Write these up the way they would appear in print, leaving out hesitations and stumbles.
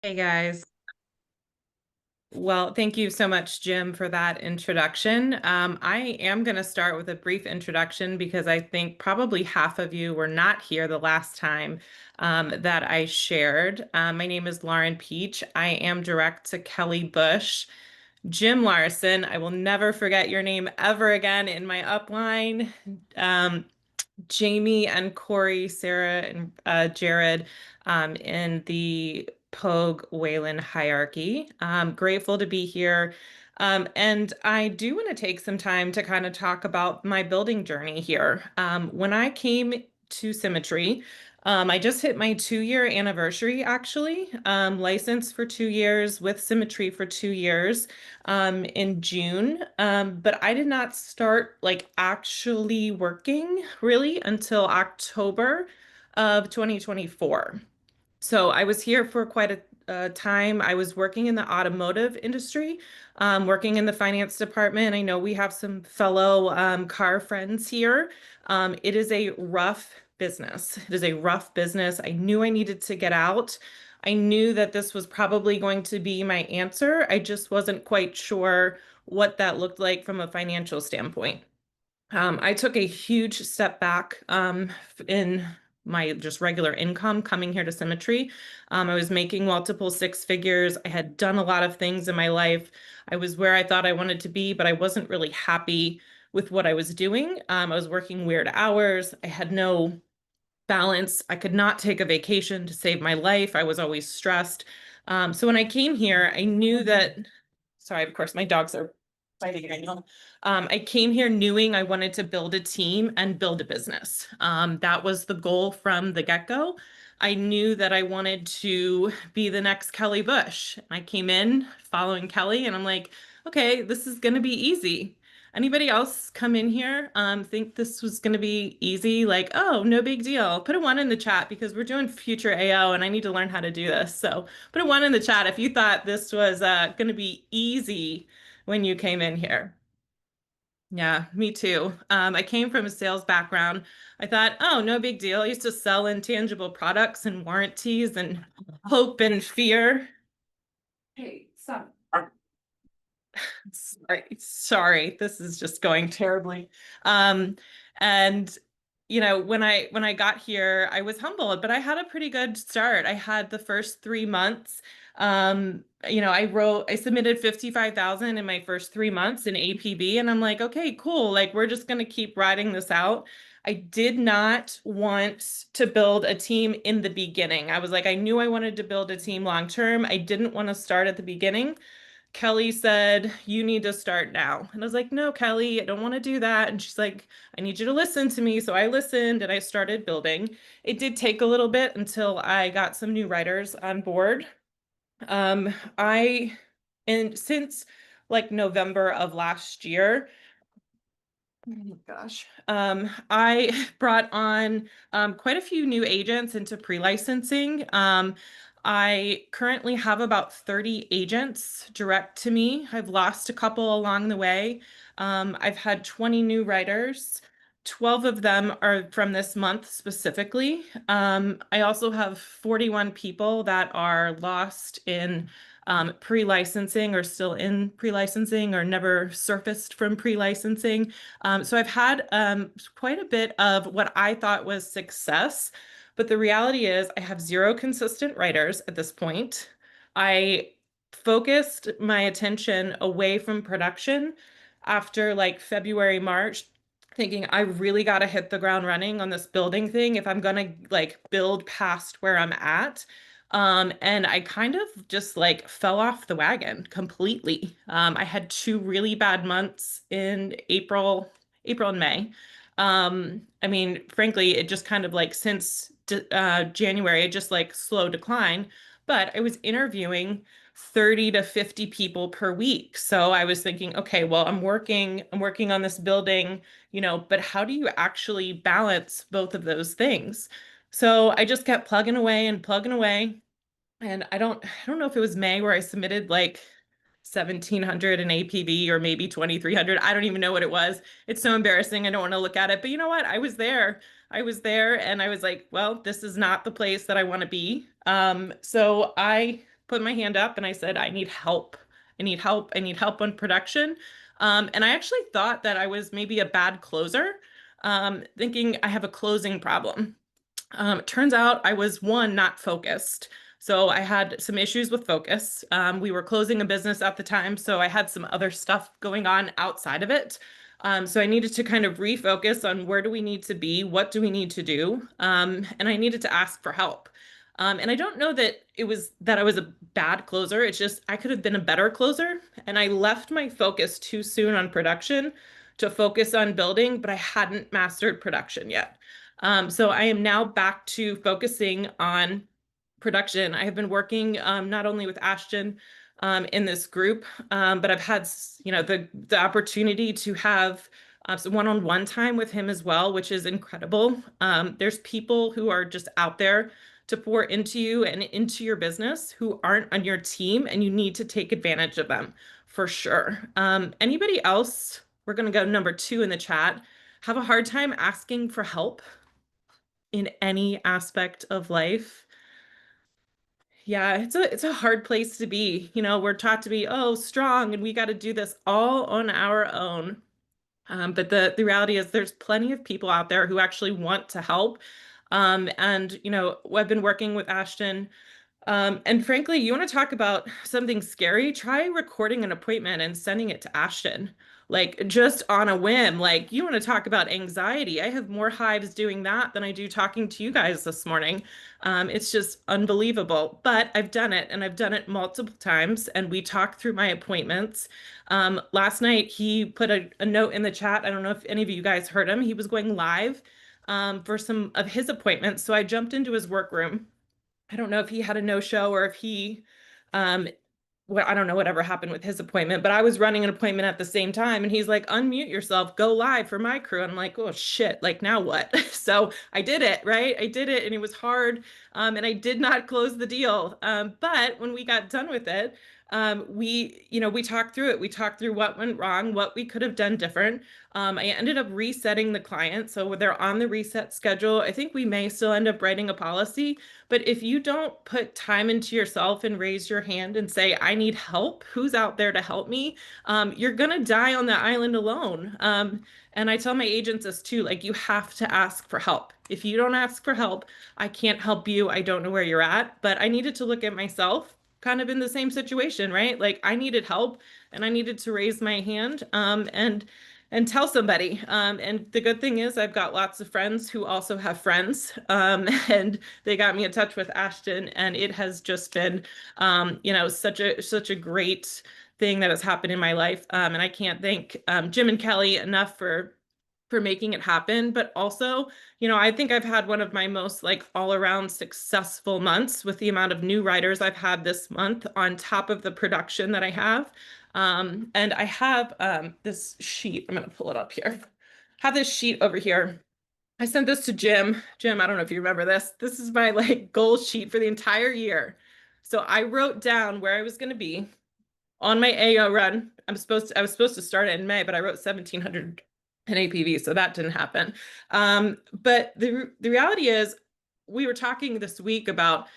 Hey guys. Well, thank you so much, Jim, for that introduction. I am going to start with a brief introduction because I think probably half of you were not here the last time that I shared. My name is Lauren Pietsch. I am direct to Kelly Bush. Jim Larson, I will never forget your name ever again in my upline. Um, Jamie and Corey, Sarah and Jared in the Pogue Whalen hierarchy. Grateful to be here. And I do want to take some time to kind of talk about my building journey here. When I came to Symmetry, I just hit my 2-year anniversary, actually. Licensed for 2 years with Symmetry for 2 years in June. But I did not start like actually working really until October of 2024. So I was here for quite a time. I was working in the automotive industry, working in the finance department. I know we have some fellow car friends here. It is a rough business. It is a rough business. I knew I needed to get out. I knew that this was probably going to be my answer. I just wasn't quite sure what that looked like from a financial standpoint. I took a huge step back in my just regular income coming here to Symmetry. I was making multiple six figures. I had done a lot of things in my life. I was where I thought I wanted to be, but I wasn't really happy with what I was doing. I was working weird hours. I had no balance. I could not take a vacation to save my life. I was always stressed. So when I came here, I knew that, sorry, of course, my dogs are fighting right now. I came here knowing I wanted to build a team and build a business. That was the goal from the get-go. I knew that I wanted to be the next Kelly Bush. I came in following Kelly and I'm like, okay, this is going to be easy. Anybody else come in here think this was going to be easy? Like, oh, no big deal. Put a one in the chat because we're doing future AO and I need to learn how to do this. So put a one in the chat if you thought this was going to be easy when you came in here. Yeah, me too. I came from a sales background. I thought, oh, no big deal. I used to sell intangible products and warranties and hope and fear. Hey, stop. Sorry, this is just going terribly. Um, and when I got here, I was humbled, but I had a pretty good start. I had the first 3 months. I submitted 55,000 in my first 3 months in APB, and I'm like, okay, cool. Like we're just gonna keep riding this out. I did not want to build a team in the beginning. I was like, I knew I wanted to build a team long term. I didn't want to start at the beginning. Kelly said, you need to start now. And I was like, no, Kelly, I don't want to do that. And she's like, I need you to listen to me. So I listened and I started building. It did take a little bit until I got some new writers on board. Um, I, and since like November of last year, oh my gosh. I brought on quite a few new agents into pre-licensing. I currently have about 30 agents direct to me. I've lost a couple along the way. I've had 20 new writers. 12 of them are from this month specifically. I also have 41 people that are lost in pre-licensing or still in pre-licensing or never surfaced from pre-licensing. So I've had quite a bit of what I thought was success, but the reality is I have zero consistent writers at this point. I focused my attention away from production after like February, March, thinking I really got to hit the ground running on this building thing if I'm gonna like build past where I'm at. And I kind of just like fell off the wagon completely. I had 2 really bad months in April and May. I mean, frankly, it just kind of like since January, it just like slow decline. But I was interviewing 30 to 50 people per week. So I was thinking, okay, well, I'm working on this building, but how do you actually balance both of those things? So I just kept plugging away and plugging away. And I don't know if it was May where I submitted like 1,700 in APV or maybe 2,300. I don't even know what it was. It's so embarrassing. I don't want to look at it. But you know what? I was there. I was there and I was like, well, this is not the place that I want to be. So I put my hand up and I said, I need help. I need help. I need help on production. And I actually thought that I was maybe a bad closer, thinking I have a closing problem. It turns out I was one, not focused. So I had some issues with focus. We were closing a business at the time, so I had some other stuff going on outside of it. So I needed to kind of refocus on where do we need to be, what do we need to do, and I needed to ask for help. And I don't know that it was that I was a bad closer. It's just I could have been a better closer, and I left my focus too soon on production to focus on building, but I hadn't mastered production yet. So I am now back to focusing on production. I have been working not only with Ashton in this group, but I've had, the opportunity to have some one-on-one time with him as well, which is incredible. There's people who are just out there to pour into you and into your business who aren't on your team, and you need to take advantage of them for sure. Anybody else? We're going to go number 2 in the chat. Have a hard time asking for help in any aspect of life. Yeah, it's a hard place to be. We're taught to be, oh, strong, and we got to do this all on our own. But the reality is there's plenty of people out there who actually want to help. And I've been working with Ashton, and frankly, you want to talk about something scary? Try recording an appointment and sending it to Ashton, like just on a whim. Like, you want to talk about anxiety? I have more hives doing that than I do talking to you guys this morning. It's just unbelievable. But I've done it, and I've done it multiple times, and we talk through my appointments. Last night, he put a note in the chat. I don't know if any of you guys heard him. He was going live for some of his appointments. So I jumped into his workroom. I don't know if he had a no-show or if he, um, well, I don't know whatever happened with his appointment, but I was running an appointment at the same time, and he's like, unmute yourself, go live for my crew. And I'm like, oh shit, like now what? So I did it, right? I did it, and it was hard, and I did not close the deal. But when we got done with it, we talked through it. We talked through what went wrong, what we could have done different. I ended up resetting the client, so they're on the reset schedule. I think we may still end up writing a policy, but if you don't put time into yourself and raise your hand and say, I need help, who's out there to help me? You're gonna die on the island alone. And I tell my agents this too, like, you have to ask for help. If you don't ask for help, I can't help you. I don't know where you're at, but I needed to look at myself kind of in the same situation, right? Like, I needed help, and I needed to raise my hand and tell somebody. And the good thing is I've got lots of friends who also have friends, and they got me in touch with Ashton, and it has just been, such a great thing that has happened in my life. And I can't thank Jim and Kelly enough for making it happen. But also, I think I've had one of my most like all around successful months with the amount of new writers I've had this month on top of the production that I have. And I have this sheet. I'm going to pull it up here. I have this sheet over here. I sent this to Jim. Jim, I don't know if you remember this. This is my like goal sheet for the entire year. So I wrote down where I was going to be on my AO run. I was supposed to start it in May, but I wrote 1,700 in APV, so that didn't happen. But the reality is, we were talking this week about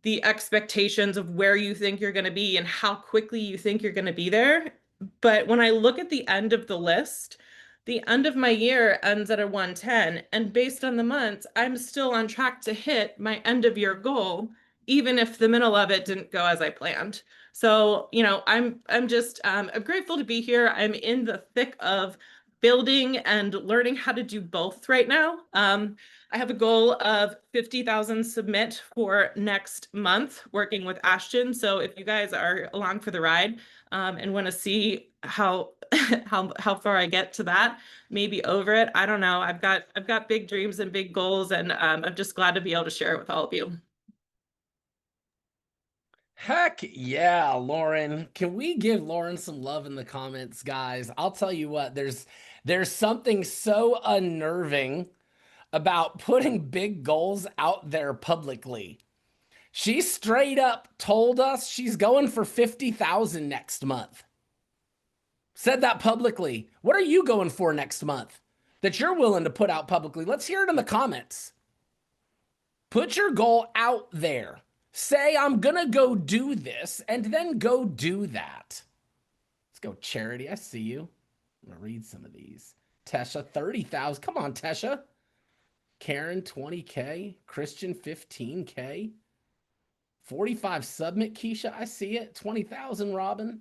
the expectations of where you think you're going to be and how quickly you think you're going to be there. But when I look at the end of the list, the end of my year ends at a 110. And based on the months, I'm still on track to hit my end of year goal, even if the middle of it didn't go as I planned. So, I'm just I'm grateful to be here. I'm in the thick of building and learning how to do both right now. I have a goal of 50,000 submit for next month working with Ashton. So if you guys are along for the ride and want to see how how far I get to that, maybe over it, I don't know. I've got big dreams and big goals, and I'm just glad to be able to share it with all of you. Heck yeah, Lauren. Can we give Lauren some love in the comments, guys? I'll tell you what, there's something so unnerving about putting big goals out there publicly. She straight up told us she's going for 50,000 next month. Said that publicly. What are you going for next month that you're willing to put out publicly? Let's hear it in the comments. Put your goal out there. Say, I'm gonna go do this and then go do that. Let's go, Charity. I see you. I'm gonna read some of these. Tesha, 30,000. Come on, Tesha. Karen, 20K. Christian, 15K. 45 submit, Keisha. I see it. 20,000, Robin.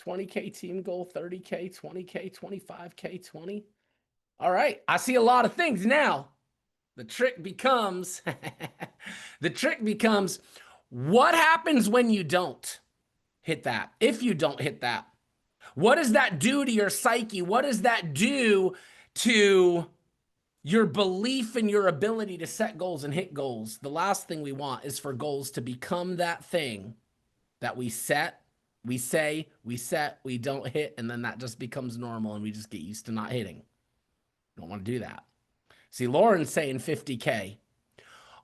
20K team goal, 30K, 20K, 25K, 20. All right. I see a lot of things now. The trick becomes the trick becomes what happens when you don't hit that? If you don't hit that, what does that do to your psyche? What does that do to your belief in your ability to set goals and hit goals? The last thing we want is for goals to become that thing that we set, we say, we set, we don't hit, and then that just becomes normal and we just get used to not hitting. Don't want to do that. See, Lauren's saying 50K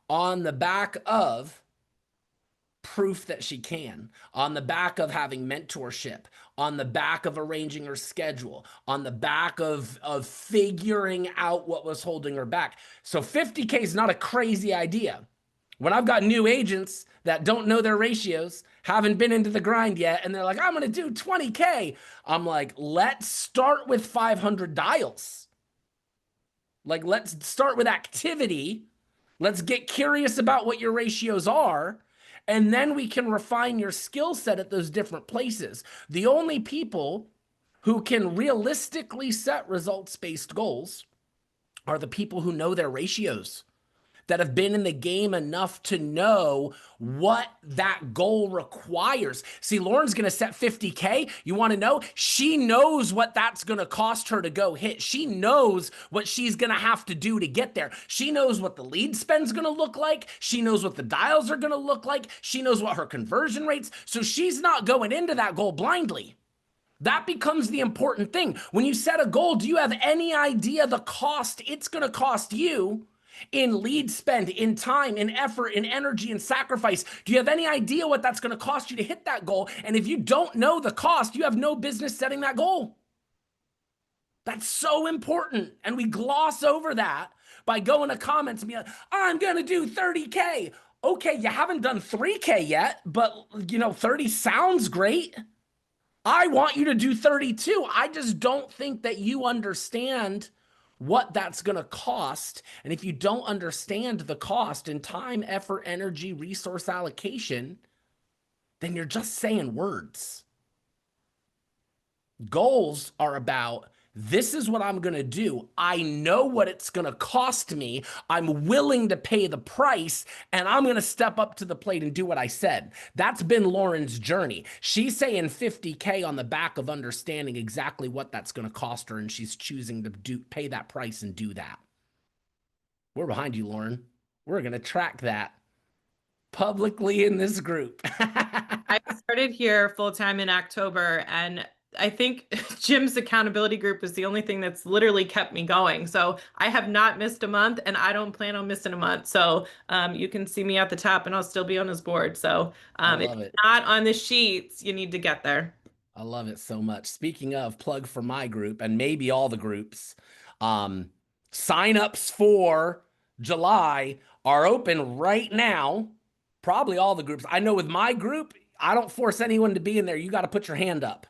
on the back of proof that she can, on the back of having mentorship, on the back of arranging her schedule, on the back of figuring out what was holding her back. So 50K is not a crazy idea. When I've got new agents that don't know their ratios, haven't been into the grind yet, and they're like, I'm going to do 20K. I'm like, let's start with 500 dials. Like, let's start with activity. Let's get curious about what your ratios are. And then we can refine your skill set at those different places. The only people who can realistically set results-based goals are the people who know their ratios, that have been in the game enough to know what that goal requires. See, Lauren's going to set 50K. You want to know? She knows what that's going to cost her to go hit. She knows what she's going to have to do to get there. She knows what the lead spend's going to look like. She knows what the dials are going to look like. She knows what her conversion rates. So she's not going into that goal blindly. That becomes the important thing. When you set a goal, do you have any idea the cost it's going to cost you in lead spend, in time, in effort, in energy, and sacrifice? Do you have any idea what that's going to cost you to hit that goal? And if you don't know the cost, you have no business setting that goal. That's so important. And we gloss over that by going to comments and be like, I'm going to do 30K. Okay, you haven't done 3K yet, but 30 sounds great. I want you to do 32. I just don't think that you understand what that's going to cost. And if you don't understand the cost in time, effort, energy, resource allocation, then you're just saying words. Goals are about, this is what I'm going to do. I know what it's going to cost me. I'm willing to pay the price, and I'm going to step up to the plate and do what I said. That's been Lauren's journey. She's saying 50K on the back of understanding exactly what that's going to cost her, and she's choosing to pay that price and do that. We're behind you, Lauren. We're going to track that publicly in this group. I started here full time in October, and I think Jim's accountability group is the only thing that's literally kept me going. So I have not missed a month, and I don't plan on missing a month. So you can see me at the top, and I'll still be on his board. So I if love it's it. not on the sheets, you need to get there. I love it so much. Speaking of, plug for my group and maybe all the groups, um, signups for July are open right now. Probably all the groups. I know with my group, I don't force anyone to be in there. You got to put your hand up.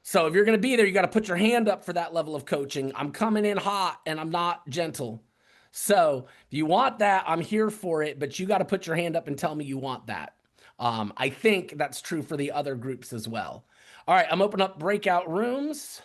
So if you're going to be there, you got to put your hand up for that level of coaching. I'm coming in hot and I'm not gentle. So if you want that, I'm here for it, but you got to put your hand up and tell me you want that. I think that's true for the other groups as well. All right, I'm opening up breakout rooms.